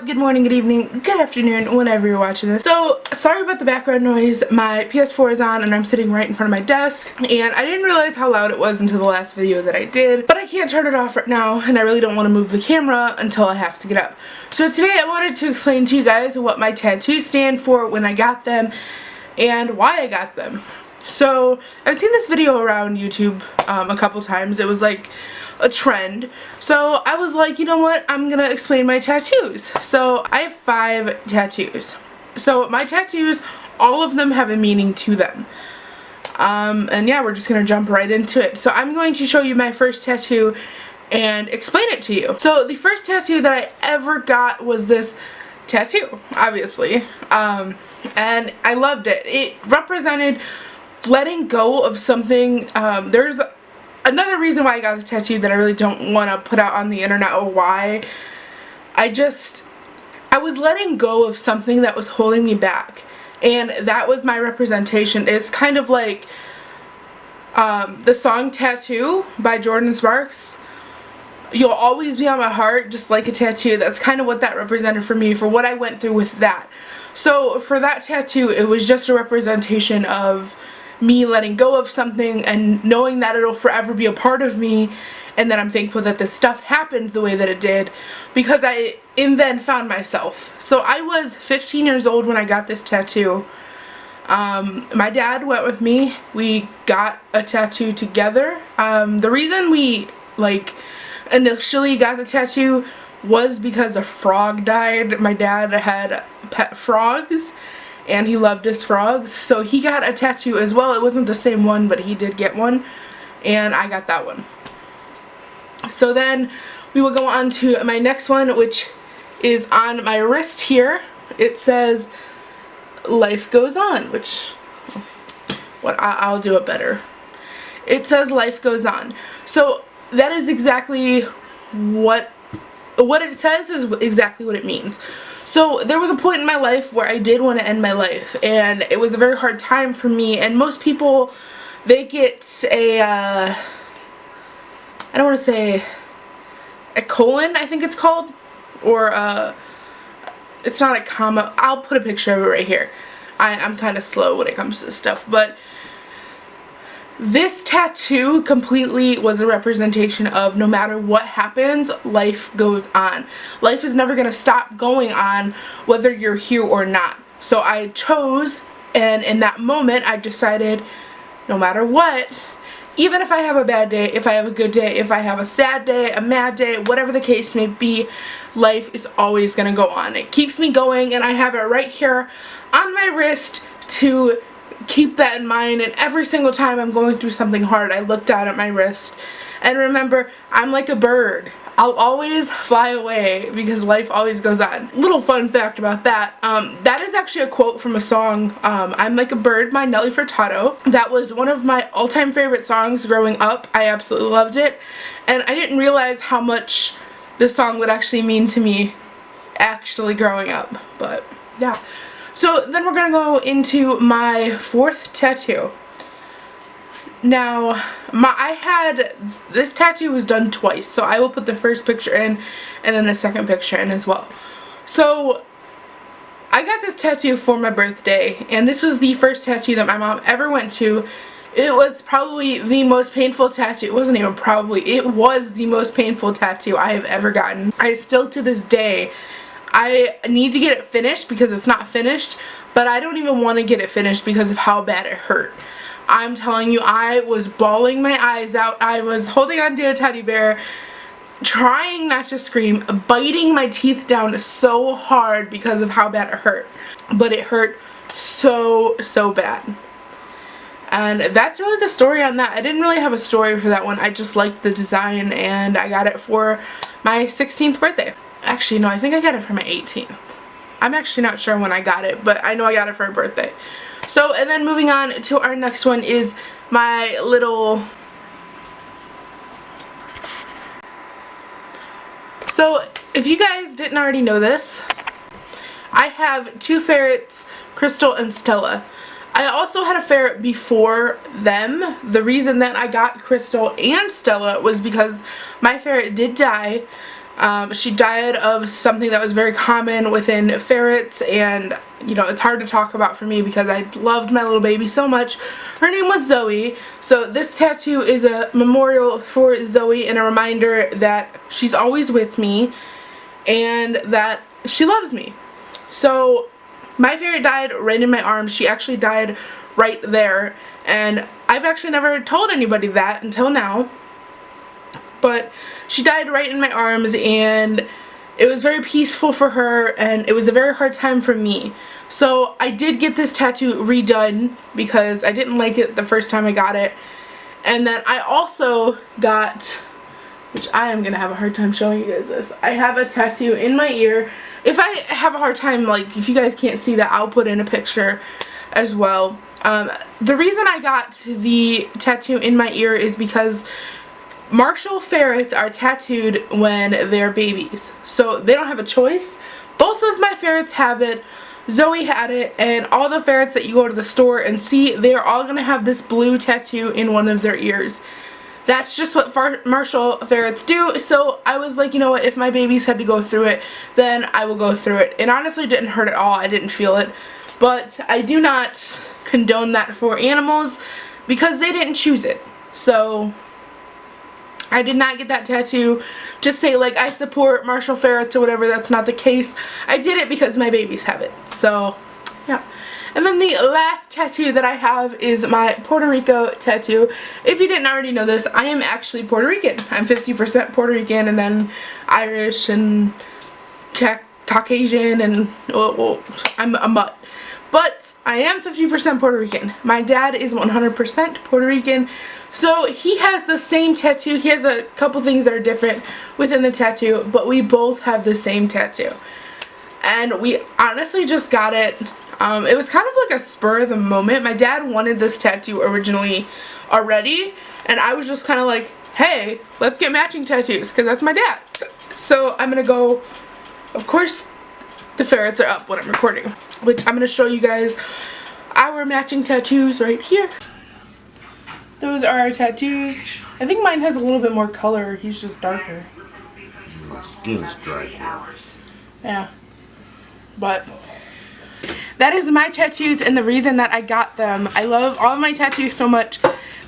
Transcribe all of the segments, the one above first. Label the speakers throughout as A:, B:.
A: good morning, good evening, good afternoon, whenever you're watching this. So, sorry about the background noise. My PS4 is on and I'm sitting right in front of my desk, and I didn't realize how loud it was until the last video that I did, but I can't turn it off right now, and I really don't want to move the camera until I have to get up. So today I wanted to explain to you guys what my tattoos stand for, when I got them, and why I got them. So, I've seen this video around YouTube a couple times. It was like a trend. So I was like, you know what, I'm gonna explain my tattoos. So I have 5 tattoos. So my tattoos, all of them have a meaning to them. And yeah, we're just gonna jump right into it. So I'm going to show you my first tattoo and explain it to you. So the first tattoo that I ever got was this tattoo, obviously. And I loved it. It represented letting go of something. There's another reason why I got the tattoo that I really don't want to put out on the internet or why. I was letting go of something that was holding me back, and that was my representation. It's kind of like the song Tattoo by Jordan Sparks. You'll always be on my heart just like a tattoo. That's kind of what that represented for me, for what I went through with that. So for that tattoo, it was just a representation of me letting go of something and knowing that it'll forever be a part of me, and that I'm thankful that this stuff happened the way that it did, because I then found myself. So I was 15 years old when I got this tattoo. My dad went with me. We got a tattoo together. The reason we initially got the tattoo was because a frog died. My dad had pet frogs and he loved his frogs, so he got a tattoo as well. It wasn't the same one, but he did get one, and I got that one. So then we will go on to my next one, which is on my wrist here. It says "Life Goes On," which I'll do it better. It says "Life Goes On." So that is exactly what it says, is exactly what it means. So there was a point in my life where I did want to end my life, and it was a very hard time for me. And most people, they get a I don't want to say a colon, I think it's called, or it's not a comma. I'll put a picture of it right here. I'm kind of slow when it comes to this stuff, but this tattoo completely was a representation of, no matter what happens, life goes on. Life is never going to stop going on, whether you're here or not. So I chose, and in that moment I decided, no matter what, even if I have a bad day, if I have a good day, if I have a sad day, a mad day, whatever the case may be, life is always going to go on. It keeps me going, and I have it right here on my wrist to keep that in mind. And every single time I'm going through something hard, I look down at my wrist and remember, I'm like a bird. I'll always fly away, because life always goes on. Little fun fact about that, that is actually a quote from a song, I'm Like a Bird by Nelly Furtado. That was one of my all-time favorite songs growing up. I absolutely loved it, and I didn't realize how much this song would actually mean to me actually growing up, but yeah. So then we're going to go into my 4th tattoo. Now, this tattoo was done twice, so I will put the first picture in and then the second picture in as well. So I got this tattoo for my birthday, and this was the first tattoo that my mom ever went to. It was probably the most painful tattoo. It wasn't even probably, it was the most painful tattoo I have ever gotten. I still, to this day, I need to get it finished because it's not finished, but I don't even want to get it finished because of how bad it hurt. I'm telling you, I was bawling my eyes out. I was holding on to a teddy bear, trying not to scream, biting my teeth down so hard because of how bad it hurt. But it hurt so bad. And that's really the story on that. I didn't really have a story for that one. I just liked the design, and I got it for my 16th birthday. Actually, no, I think I got it for my 18th. I'm actually not sure when I got it, but I know I got it for a birthday. So, and then moving on to our next one is my little... So, if you guys didn't already know this, I have 2 ferrets, Crystal and Stella. I also had a ferret before them. The reason that I got Crystal and Stella was because my ferret did die She died of something that was very common within ferrets, and you know, it's hard to talk about for me because I loved my little baby so much. Her name was Zoe. So this tattoo is a memorial for Zoe and a reminder that she's always with me and that she loves me. So my ferret died right in my arms. She actually died right there, and I've actually never told anybody that until now. But she died right in my arms, and it was very peaceful for her, and it was a very hard time for me. So I did get this tattoo redone because I didn't like it the first time I got it. And then I also got, which I am going to have a hard time showing you guys this, I have a tattoo in my ear. If I have a hard time, like, if you guys can't see that, I'll put in a picture as well. The reason I got the tattoo in my ear is because Marshall ferrets are tattooed when they're babies, so they don't have a choice. Both of my ferrets have it. Zoe had it, and all the ferrets that you go to the store and see, they're all going to have this blue tattoo in one of their ears. That's just what Marshall ferrets do, so I was like, you know what, if my babies had to go through it, then I will go through it. It honestly didn't hurt at all. I didn't feel it, but I do not condone that for animals because they didn't choose it. So I did not get that tattoo to say, like, I support Marshall ferrets or whatever. That's not the case. I did it because my babies have it. So, yeah. And then the last tattoo that I have is my Puerto Rico tattoo. If you didn't already know this, I am actually Puerto Rican. I'm 50% Puerto Rican and then Irish and Caucasian and, well, I'm a mutt. But I am 50% Puerto Rican. My dad is 100% Puerto Rican. So he has the same tattoo. He has a couple things that are different within the tattoo, but we both have the same tattoo. And we honestly just got it. It was kind of like a spur of the moment. My dad wanted this tattoo originally already, and I was just kind of like, hey, let's get matching tattoos, because that's my dad. So I'm going to go, of course, the ferrets are up when I'm recording, which I'm going to show you guys our matching tattoos right here. Those are our tattoos. I think mine has a little bit more color. He's just darker.
B: My skin's dry now.
A: Yeah. But that is my tattoos and the reason that I got them. I love all of my tattoos so much.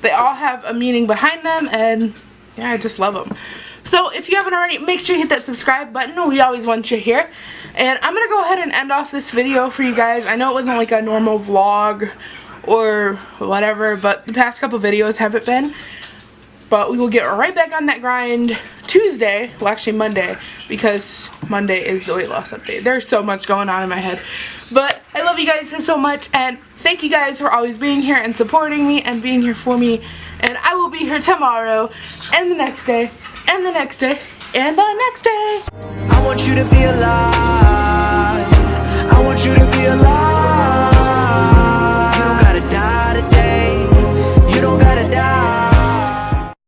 A: They all have a meaning behind them, and yeah, I just love them. So if you haven't already, make sure you hit that subscribe button. We always want you here. And I'm going to go ahead and end off this video for you guys. I know it wasn't like a normal vlog or whatever, but the past couple videos haven't been. But we will get right back on that grind Tuesday, well actually Monday, because Monday is the weight loss update. There's so much going on in my head. But I love you guys so much, and thank you guys for always being here and supporting me and being here for me. And I will be here tomorrow, and the next day, and the next day, and the next day.
C: I want you to be alive. I want you to be alive.